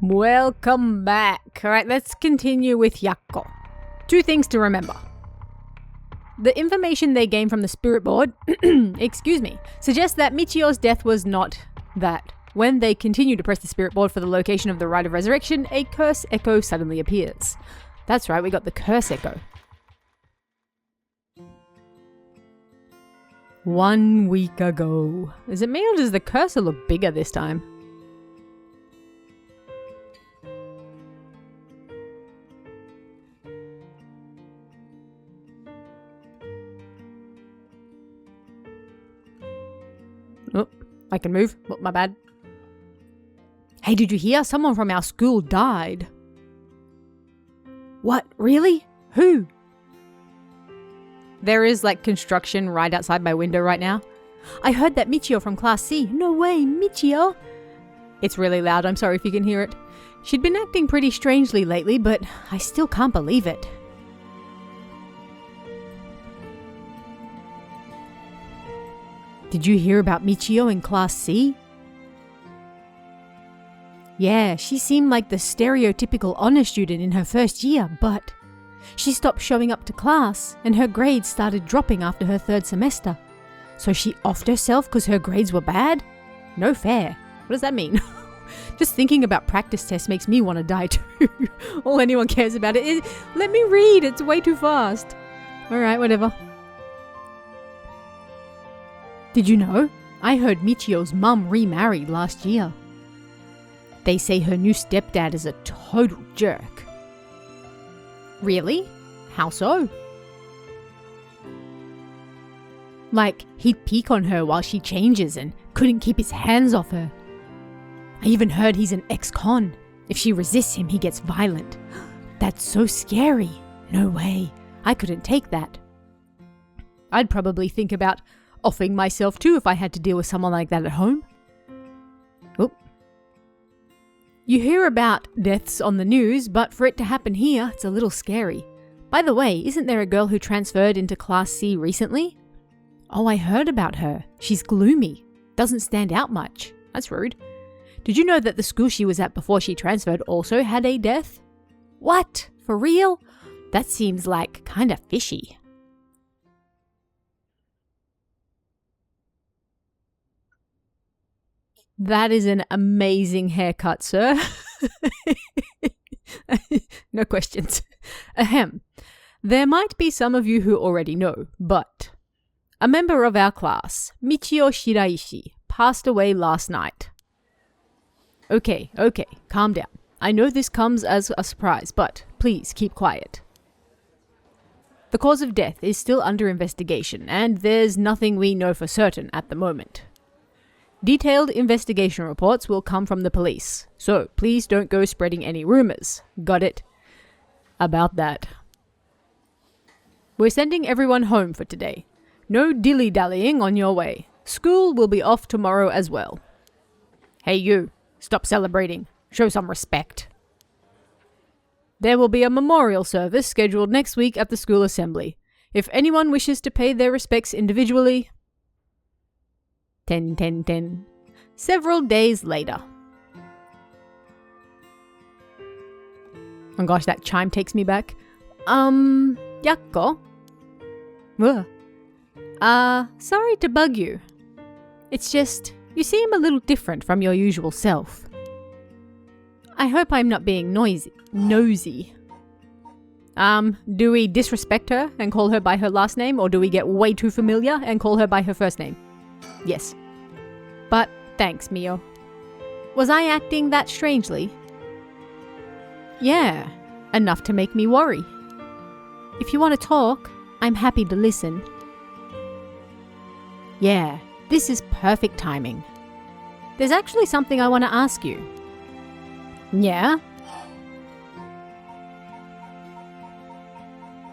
Welcome back. Alright, let's continue with Yakko. 2 things to remember. The information they gained from the spirit board, suggests that Michio's death was not that. When they continue to press the spirit board for the location of the Rite of Resurrection, a curse echo suddenly appears. That's right, we got the curse echo. 1 week ago. Is it me or does the cursor look bigger this time? Oh, I can move. Oh, my bad. Hey, did you hear? Someone from our school died. What? Really? Who? There is like construction right outside my window right now. I heard that Michio from Class C. No way, Michio. It's really loud. I'm sorry if you can hear it. She'd been acting pretty strangely lately, but I still can't believe it. Did you hear about Michio in Class C? Yeah, she seemed like the stereotypical honor student in her first year, but she stopped showing up to class and her grades started dropping after her 3rd semester. So she offed herself because her grades were bad? No fair. What does that mean? Just thinking about practice tests makes me want to die too. All anyone cares about it is, let me read, it's way too fast. Alright, whatever. Did you know? I heard Michio's mum remarried last year. They say her new stepdad is a total jerk. Really? How so? Like, he'd peek on her while she changes and couldn't keep his hands off her. I even heard he's an ex-con. If she resists him, he gets violent. That's so scary. No way. I couldn't take that. I'd probably think about offing myself too if I had to deal with someone like that at home. Oop. You hear about deaths on the news, but for it to happen here, it's a little scary. By the way, isn't there a girl who transferred into Class C recently? Oh, I heard about her. She's gloomy. Doesn't stand out much. That's rude. Did you know that the school she was at before she transferred also had a death? What? For real? That seems like kinda fishy. That is an amazing haircut, sir. No questions. Ahem. There might be some of you who already know, but a member of our class, Michio Shiraishi, passed away last night. Okay, calm down. I know this comes as a surprise, but please keep quiet. The cause of death is still under investigation, and there's nothing we know for certain at the moment. Detailed investigation reports will come from the police, so please don't go spreading any rumors. Got it? About that. We're sending everyone home for today. No dilly-dallying on your way. School will be off tomorrow as well. Hey you, stop celebrating. Show some respect. There will be a memorial service scheduled next week at the school assembly. If anyone wishes to pay their respects individually... 10. Several days later. Oh gosh, that chime takes me back. Yakko? Sorry to bug you. It's just, you seem a little different from your usual self. I hope I'm not being nosy. Do we disrespect her and call her by her last name, or do we get way too familiar and call her by her first name? Yes. But thanks, Mio. Was I acting that strangely? Yeah, enough to make me worry. If you want to talk, I'm happy to listen. Yeah, this is perfect timing. There's actually something I want to ask you. Yeah?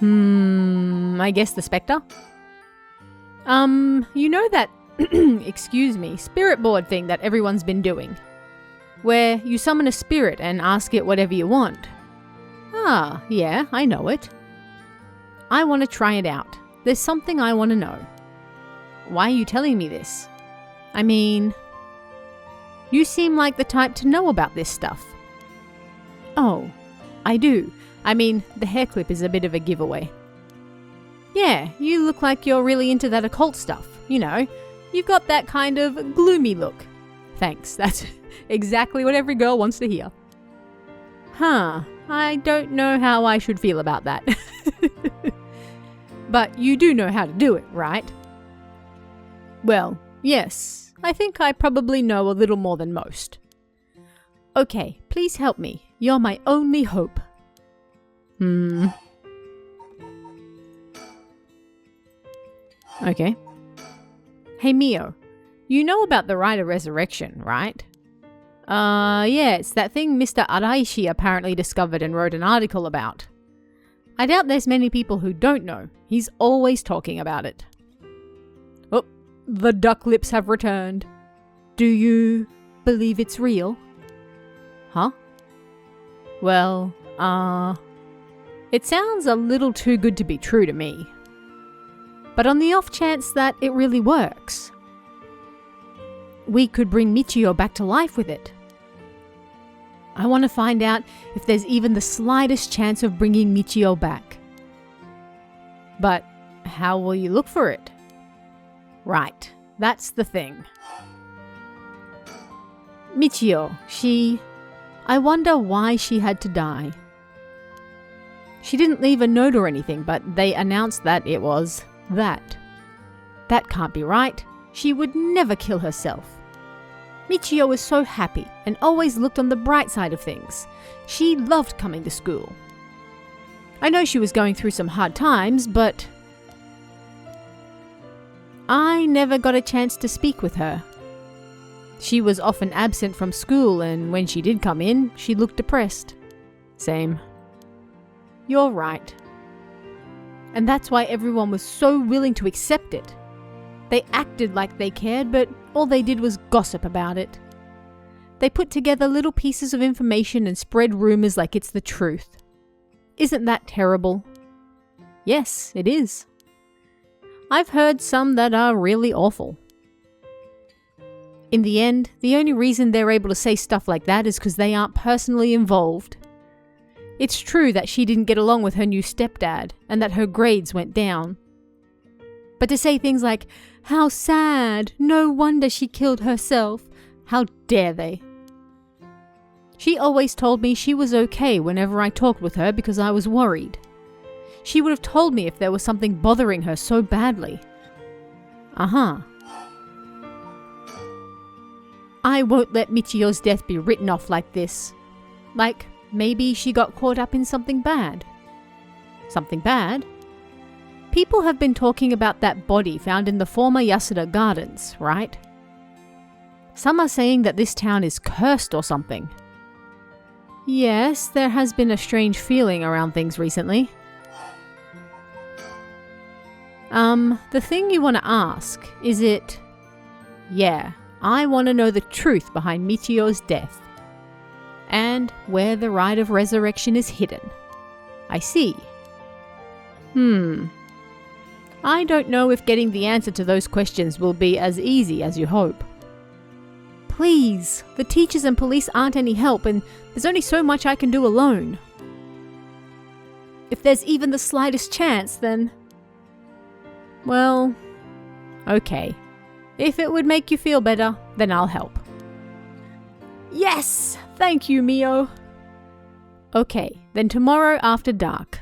I guess the spectre? You know that spirit board thing that everyone's been doing, where you summon a spirit and ask it whatever you want. Ah, yeah, I know it. I want to try it out. There's something I want to know. Why are you telling me this? I mean, you seem like the type to know about this stuff. Oh, I do. I mean, the hair clip is a bit of a giveaway. Yeah, you look like you're really into that occult stuff. You know, you've got that kind of gloomy look. Thanks, that's exactly what every girl wants to hear. Huh, I don't know how I should feel about that. But you do know how to do it, right? Well, yes, I think I probably know a little more than most. Okay, please help me. You're my only hope. Okay. Hey Mio, you know about the Rite of Resurrection, right? Yeah, it's that thing Mr. Araishi apparently discovered and wrote an article about. I doubt there's many people who don't know. He's always talking about it. Oh, the duck lips have returned. Do you believe it's real? Huh? Well, it sounds a little too good to be true to me. But on the off chance that it really works, we could bring Michio back to life with it. I want to find out if there's even the slightest chance of bringing Michio back. But how will you look for it? Right, that's the thing. Michio, I wonder why she had to die. She didn't leave a note or anything, but they announced that it was that. That can't be right. She would never kill herself. Michio was so happy and always looked on the bright side of things. She loved coming to school. I know she was going through some hard times, but I never got a chance to speak with her. She was often absent from school, and when she did come in, she looked depressed. Same. You're right. And that's why everyone was so willing to accept it. They acted like they cared, but all they did was gossip about it. They put together little pieces of information and spread rumors like it's the truth. Isn't that terrible? Yes, it is. I've heard some that are really awful. In the end, the only reason they're able to say stuff like that is because they aren't personally involved. It's true that she didn't get along with her new stepdad and that her grades went down. But to say things like, "How sad, no wonder she killed herself," how dare they? She always told me she was okay whenever I talked with her because I was worried. She would have told me if there was something bothering her so badly. I won't let Michio's death be written off like this. Like, maybe she got caught up in something bad. Something bad? People have been talking about that body found in the former Yasuda Gardens, right? Some are saying that this town is cursed or something. Yes, there has been a strange feeling around things recently. The thing you want to ask, is it... Yeah, I want to know the truth behind Michio's death. And where the Rite of Resurrection is hidden. I see. I don't know if getting the answer to those questions will be as easy as you hope. Please, the teachers and police aren't any help, and there's only so much I can do alone. If there's even the slightest chance, then... Well, okay. If it would make you feel better, then I'll help. Yes! Thank you, Mio. Okay, then tomorrow after dark.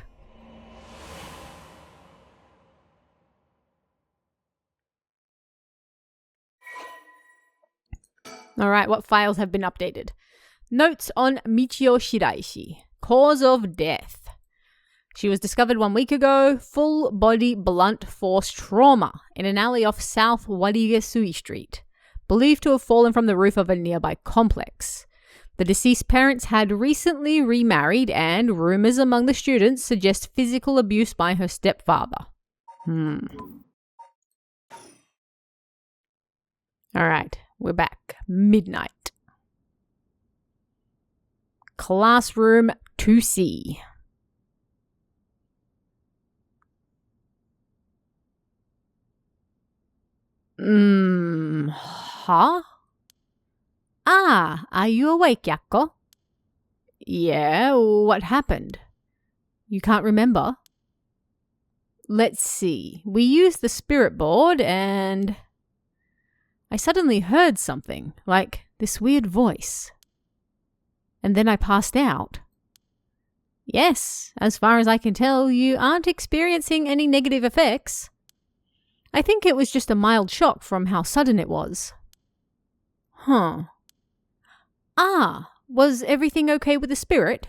Alright, what files have been updated? Notes on Michio Shiraishi. Cause of death. She was discovered 1 week ago, full body blunt force trauma in an alley off South Warigesui Street, believed to have fallen from the roof of a nearby complex. The deceased parents had recently remarried, and rumors among the students suggest physical abuse by her stepfather. Alright, we're back. Midnight. Classroom 2C. Huh? Ah, are you awake, Yakko? Yeah, what happened? You can't remember? Let's see. We used the spirit board and I suddenly heard something, like this weird voice. And then I passed out. Yes, as far as I can tell, you aren't experiencing any negative effects. I think it was just a mild shock from how sudden it was. Huh. Was everything okay with the spirit?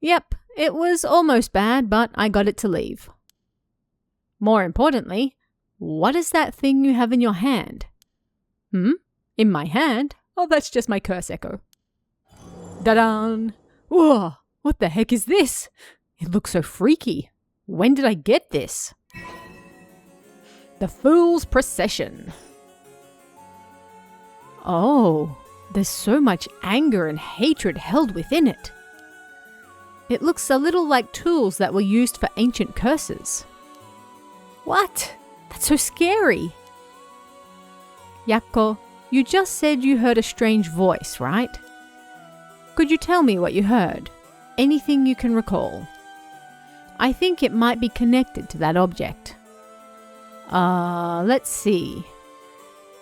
Yep, it was almost bad, but I got it to leave. More importantly, what is that thing you have in your hand? In my hand? Oh, that's just my curse echo. Da-dan! Whoa, what the heck is this? It looks so freaky. When did I get this? The Fool's Procession. Oh, there's so much anger and hatred held within it. It looks a little like tools that were used for ancient curses. What? That's so scary. Yakko, you just said you heard a strange voice, right? Could you tell me what you heard? Anything you can recall? I think it might be connected to that object. Let's see.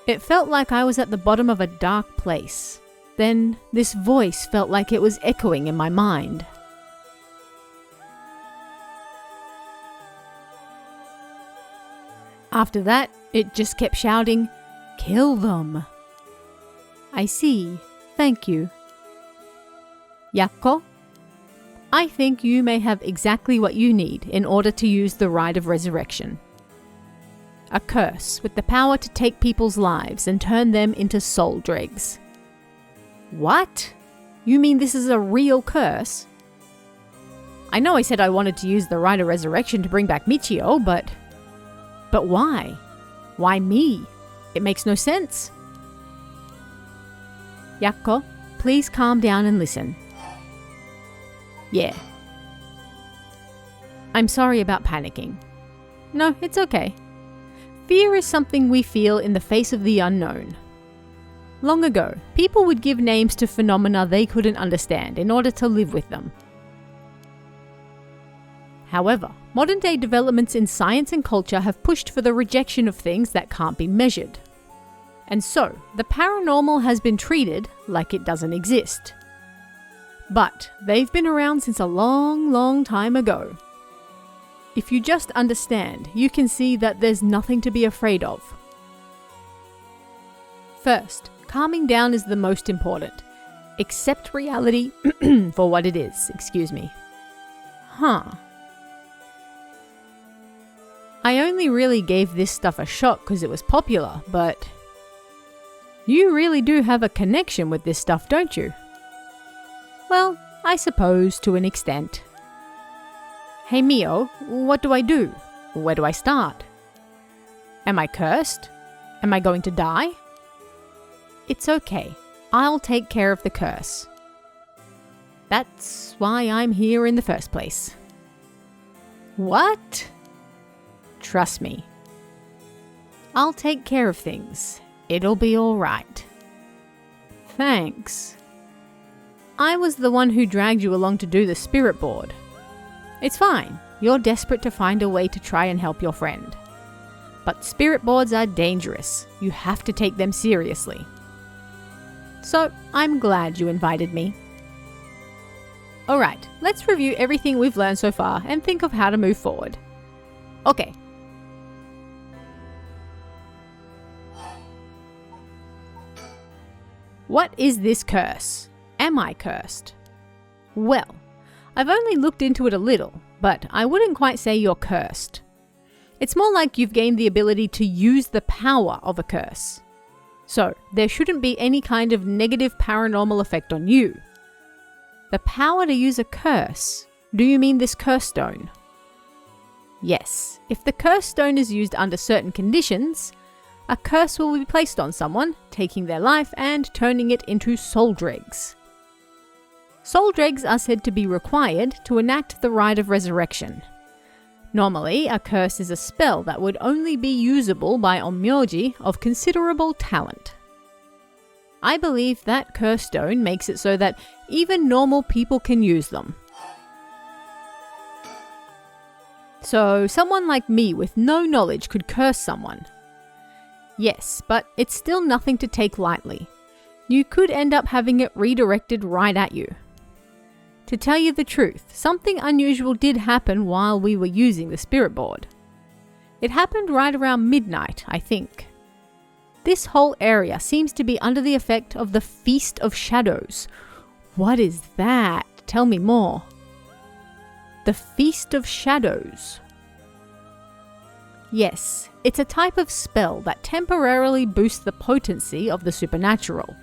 It felt like I was at the bottom of a dark place. Then this voice felt like it was echoing in my mind. After that, it just kept shouting, "Kill them." I see. Thank you. Yakko, I think you may have exactly what you need in order to use the Rite of Resurrection. A curse with the power to take people's lives and turn them into soul dregs. What? You mean this is a real curse? I know I said I wanted to use the Rite of Resurrection to bring back Michio, but why? Why me? It makes no sense. Yakko, please calm down and listen. Yeah. I'm sorry about panicking. No, it's okay. Fear is something we feel in the face of the unknown. Long ago, people would give names to phenomena they couldn't understand in order to live with them. However, modern-day developments in science and culture have pushed for the rejection of things that can't be measured. And so, the paranormal has been treated like it doesn't exist. But they've been around since a long, long time ago. If you just understand, you can see that there's nothing to be afraid of. First, calming down is the most important. Accept reality for what it is, I only really gave this stuff a shot because it was popular, but you really do have a connection with this stuff, don't you? Well, I suppose to an extent. Hey Mio, what do I do? Where do I start? Am I cursed? Am I going to die? It's okay. I'll take care of the curse. That's why I'm here in the first place. What? Trust me. I'll take care of things. It'll be all right. Thanks. I was the one who dragged you along to do the spirit board. It's fine. You're desperate to find a way to try and help your friend. But spirit boards are dangerous. You have to take them seriously. So, I'm glad you invited me. Alright, let's review everything we've learned so far and think of how to move forward. Okay. What is this curse? Am I cursed? Well, I've only looked into it a little, but I wouldn't quite say you're cursed. It's more like you've gained the ability to use the power of a curse. So, there shouldn't be any kind of negative paranormal effect on you. The power to use a curse? Do you mean this curse stone? Yes, if the curse stone is used under certain conditions, a curse will be placed on someone, taking their life and turning it into soul dregs. Soul dregs are said to be required to enact the Rite of Resurrection. Normally, a curse is a spell that would only be usable by onmyoji of considerable talent. I believe that curse stone makes it so that Even normal people can use them. So someone like me with no knowledge could curse someone. Yes, but it's still nothing to take lightly. You could end up having it redirected right at you. To tell you the truth, something unusual did happen while we were using the spirit board. It happened right around midnight, I think. This whole area seems to be under the effect of the Feast of Shadows. What is that? Tell me more. The Feast of Shadows. Yes, it's a type of spell that temporarily boosts the potency of the supernatural.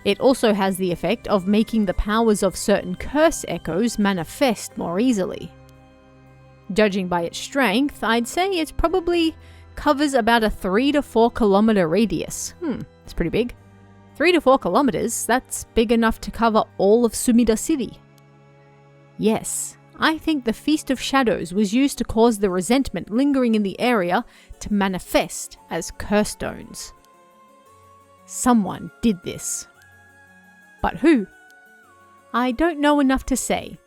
It also has the effect of making the powers of certain curse echoes manifest more easily. Judging by its strength, I'd say it probably covers about a 3 to 4 kilometer radius. It's pretty big. 3 to 4 kilometers, that's big enough to cover all of Sumida City. Yes, I think the Feast of Shadows was used to cause the resentment lingering in the area to manifest as curse stones. Someone did this. But who? I don't know enough to say.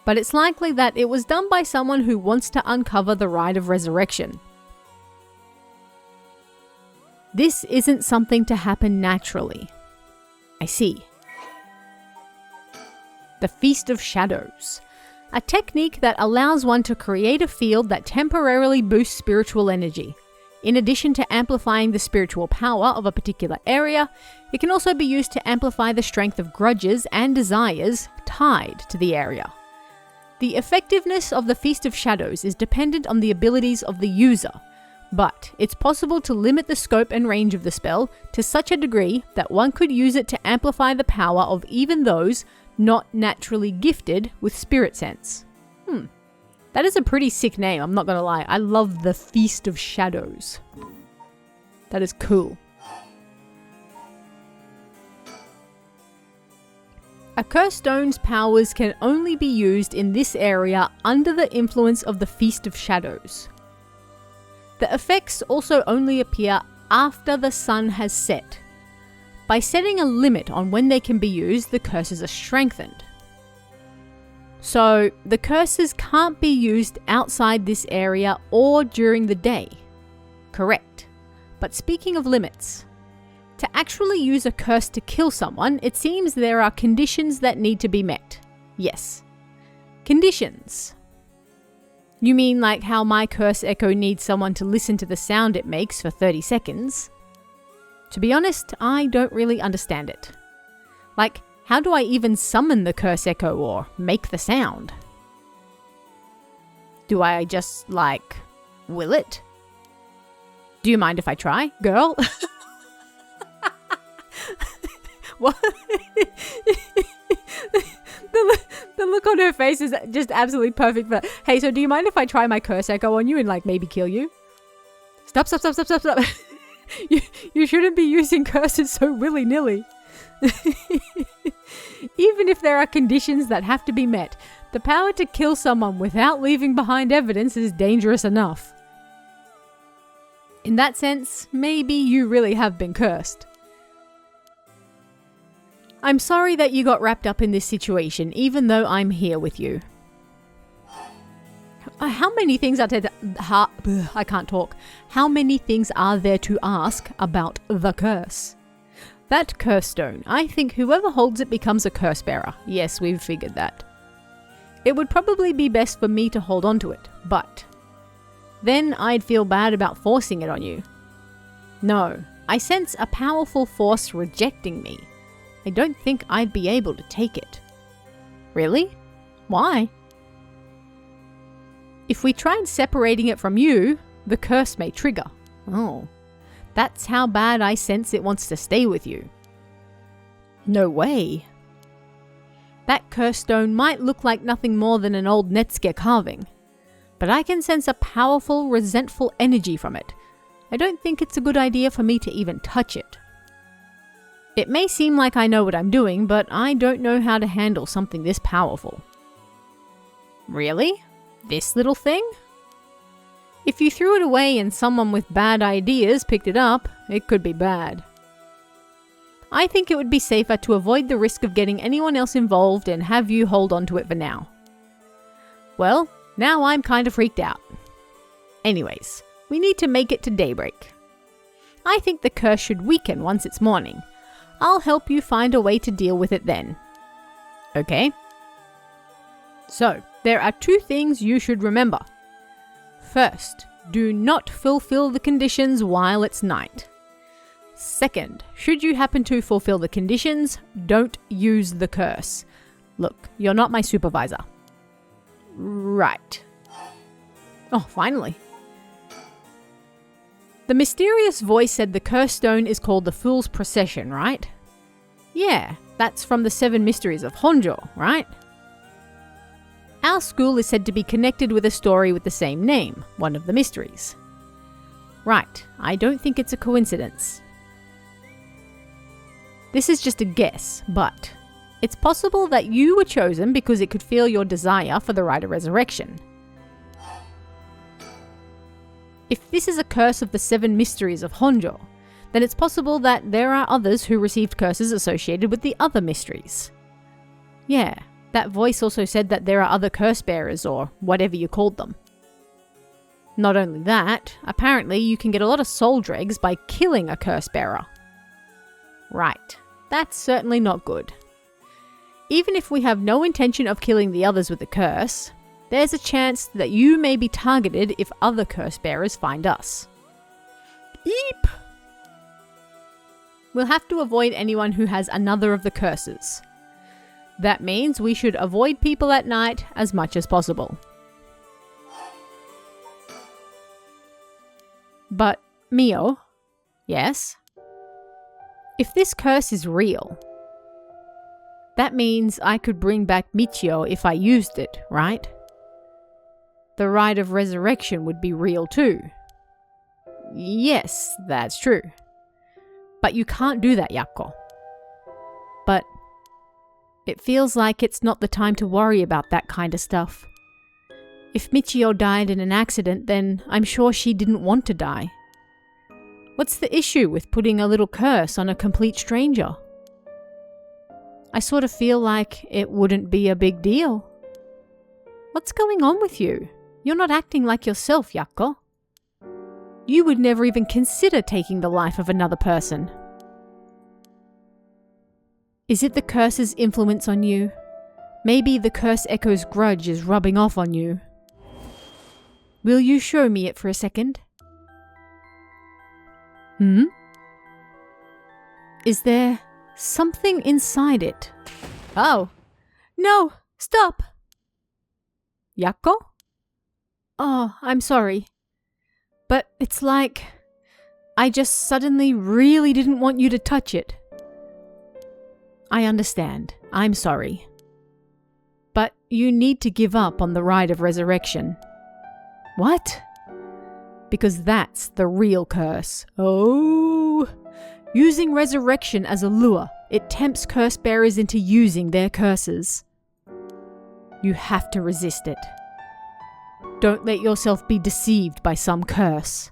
But it's likely that it was done by someone who wants to uncover the rite of resurrection. This isn't something to happen naturally. I see. The Feast of Shadows. A technique that allows one to create a field that temporarily boosts spiritual energy. In addition to amplifying the spiritual power of a particular area, it can also be used to amplify the strength of grudges and desires tied to the area. The effectiveness of the Feast of Shadows is dependent on the abilities of the user, but it's possible to limit the scope and range of the spell to such a degree that one could use it to amplify the power of even those not naturally gifted with spirit sense. That is a pretty sick name, I'm not gonna lie. I love the Feast of Shadows. That is cool. A curse stone's powers can only be used in this area under the influence of the Feast of Shadows. The effects also only appear after the sun has set. By setting a limit on when they can be used, the curses are strengthened. So, the curses can't be used outside this area or during the day. Correct. But speaking of limits, to actually use a curse to kill someone, it seems there are conditions that need to be met. Yes. Conditions. You mean like how my curse echo needs someone to listen to the sound it makes for 30 seconds? To be honest, I don't really understand it. Like, how do I even summon the curse echo or make the sound? Do I just, will it? Do you mind if I try, girl? What? The look on her face is just absolutely perfect. But hey, so do you mind if I try my curse echo on you and maybe kill you? Stop. You shouldn't be using curses so willy-nilly. Even if there are conditions that have to be met, the power to kill someone without leaving behind evidence is dangerous enough. In that sense, maybe you really have been cursed. I'm sorry that you got wrapped up in this situation, even though I'm here with you. How many things are I can't talk. How many things are there to ask about the curse? That curse stone, I think whoever holds it becomes a curse bearer. Yes, we've figured that. It would probably be best for me to hold on to it, but then I'd feel bad about forcing it on you. No, I sense a powerful force rejecting me. I don't think I'd be able to take it. Really? Why? If we tried separating it from you, the curse may trigger. Oh. That's how bad I sense it wants to stay with you. No way. That curse stone might look like nothing more than an old Netsuke carving, but I can sense a powerful, resentful energy from it. I don't think it's a good idea for me to even touch it. It may seem like I know what I'm doing, but I don't know how to handle something this powerful. Really? This little thing? If you threw it away and someone with bad ideas picked it up, it could be bad. I think it would be safer to avoid the risk of getting anyone else involved and have you hold on to it for now. Well, now I'm kind of freaked out. Anyways, we need to make it to daybreak. I think the curse should weaken once it's morning. I'll help you find a way to deal with it then. Okay? So, there are 2 things you should remember. First, do not fulfill the conditions while it's night. Second, should you happen to fulfill the conditions, don't use the curse. Look, you're not my supervisor. Right. Oh, finally. The mysterious voice said the cursed stone is called the Fool's Procession, right? Yeah, that's from the 7 Mysteries of Honjo, right? Our school is said to be connected with a story with the same name, one of the mysteries. Right, I don't think it's a coincidence. This is just a guess, but it's possible that you were chosen because it could feel your desire for the Rite of Resurrection. If this is a curse of the 7 Mysteries of Honjo, then it's possible that there are others who received curses associated with the other mysteries. Yeah, that voice also said that there are other curse bearers, or whatever you called them. Not only that, apparently you can get a lot of soul dregs by killing a curse bearer. Right, that's certainly not good. Even if we have no intention of killing the others with the curse, there's a chance that you may be targeted if other curse bearers find us. Eep! We'll have to avoid anyone who has another of the curses. That means we should avoid people at night as much as possible. But, Mio, yes? If this curse is real, that means I could bring back Michio if I used it, right? The Rite of Resurrection would be real too. Yes, that's true. But you can't do that, Yakko. But it feels like it's not the time to worry about that kind of stuff. If Michio died in an accident, then I'm sure she didn't want to die. What's the issue with putting a little curse on a complete stranger? I sort of feel like it wouldn't be a big deal. What's going on with you? You're not acting like yourself, Yakko. You would never even consider taking the life of another person. Is it the curse's influence on you? Maybe the curse echo's grudge is rubbing off on you. Will you show me it for a second? Is there something inside it? Oh. No! Stop! Yakko? Oh, I'm sorry. But it's like I just suddenly really didn't want you to touch it. I understand. I'm sorry. But you need to give up on the Rite of Resurrection. What? Because that's the real curse. Oh! Using resurrection as a lure, it tempts curse bearers into using their curses. You have to resist it. Don't let yourself be deceived by some curse.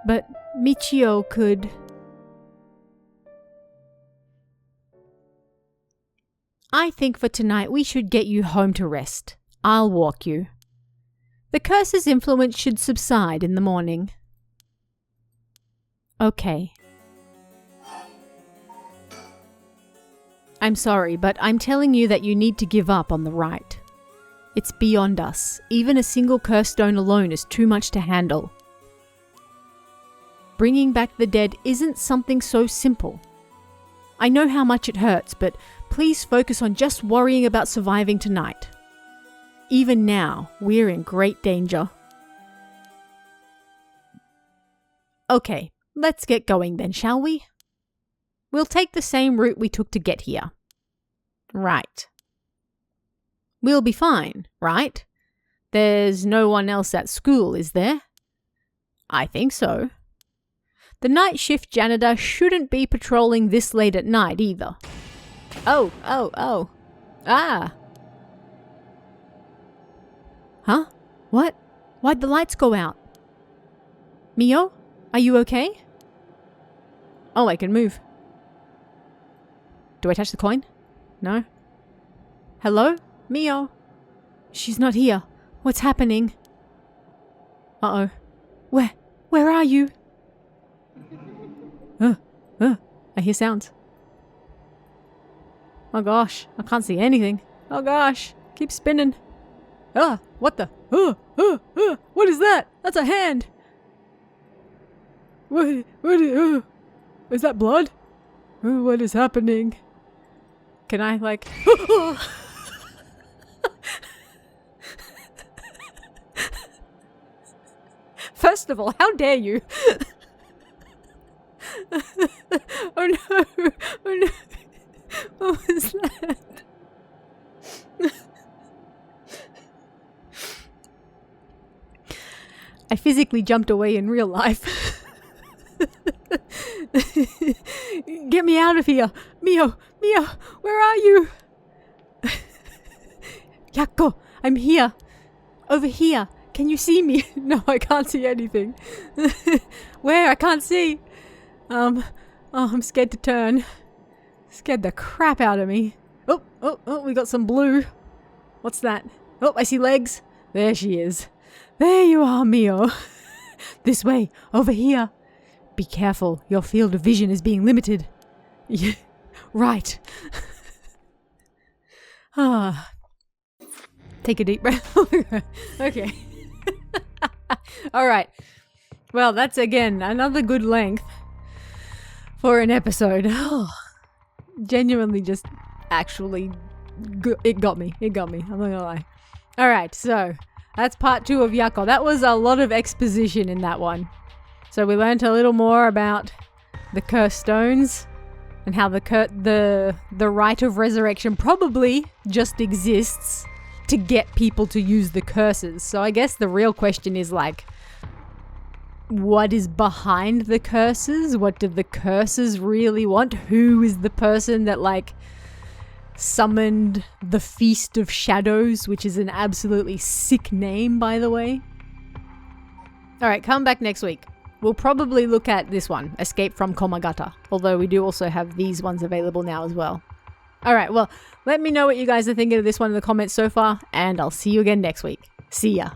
But Michio could... I think for tonight we should get you home to rest. I'll walk you. The curse's influence should subside in the morning. Okay. I'm sorry, but I'm telling you that you need to give up on the rite. It's beyond us. Even a single curse stone alone is too much to handle. Bringing back the dead isn't something so simple. I know how much it hurts, but please focus on just worrying about surviving tonight. Even now, we're in great danger. Okay, let's get going then, shall we? We'll take the same route we took to get here. Right. We'll be fine, right? There's no one else at school, is there? I think so. The night shift janitor shouldn't be patrolling this late at night either. Oh. Ah. Huh? What? Why'd the lights go out? Mio? Are you okay? Oh, I can move. Do I touch the coin? No? Hello? Mio? She's not here. What's happening? Uh-oh. Where are you? I hear sounds. Oh gosh, I can't see anything. Oh gosh, keep spinning. Ah, what the? What is that? That's a hand. What is that blood? What is happening? Can I like... First of all, how dare you? Oh no! Oh no! What was that? I physically jumped away in real life. Get me out of here! Mio! Where are you? Yakko! I'm here! Over here! Can you see me? No, I can't see anything. Where? I can't see! Oh, I'm scared to turn. Scared the crap out of me. Oh, we got some blue. What's that? Oh, I see legs. There she is. There you are, Mio. This way, over here. Be careful, your field of vision is being limited. Yeah, right. Take a deep breath. Okay. Alright. Well, that's again another good length for an episode. Genuinely just actually it got me. I'm not gonna lie. Alright, so that's part 2 of Yakko. That was a lot of exposition in that one. So we learned a little more about the cursed stones and how the rite of resurrection probably just exists to get people to use the curses. So I guess the real question is like, what is behind the curses? What do the curses really want? Who is the person that like summoned the Feast of Shadows, which is an absolutely sick name, by the way? Alright, come back next week. We'll probably look at this one, Escape from Komagata, although we do also have these ones available now as well. Alright, well, let me know what you guys are thinking of this one in the comments so far, and I'll see you again next week. See ya.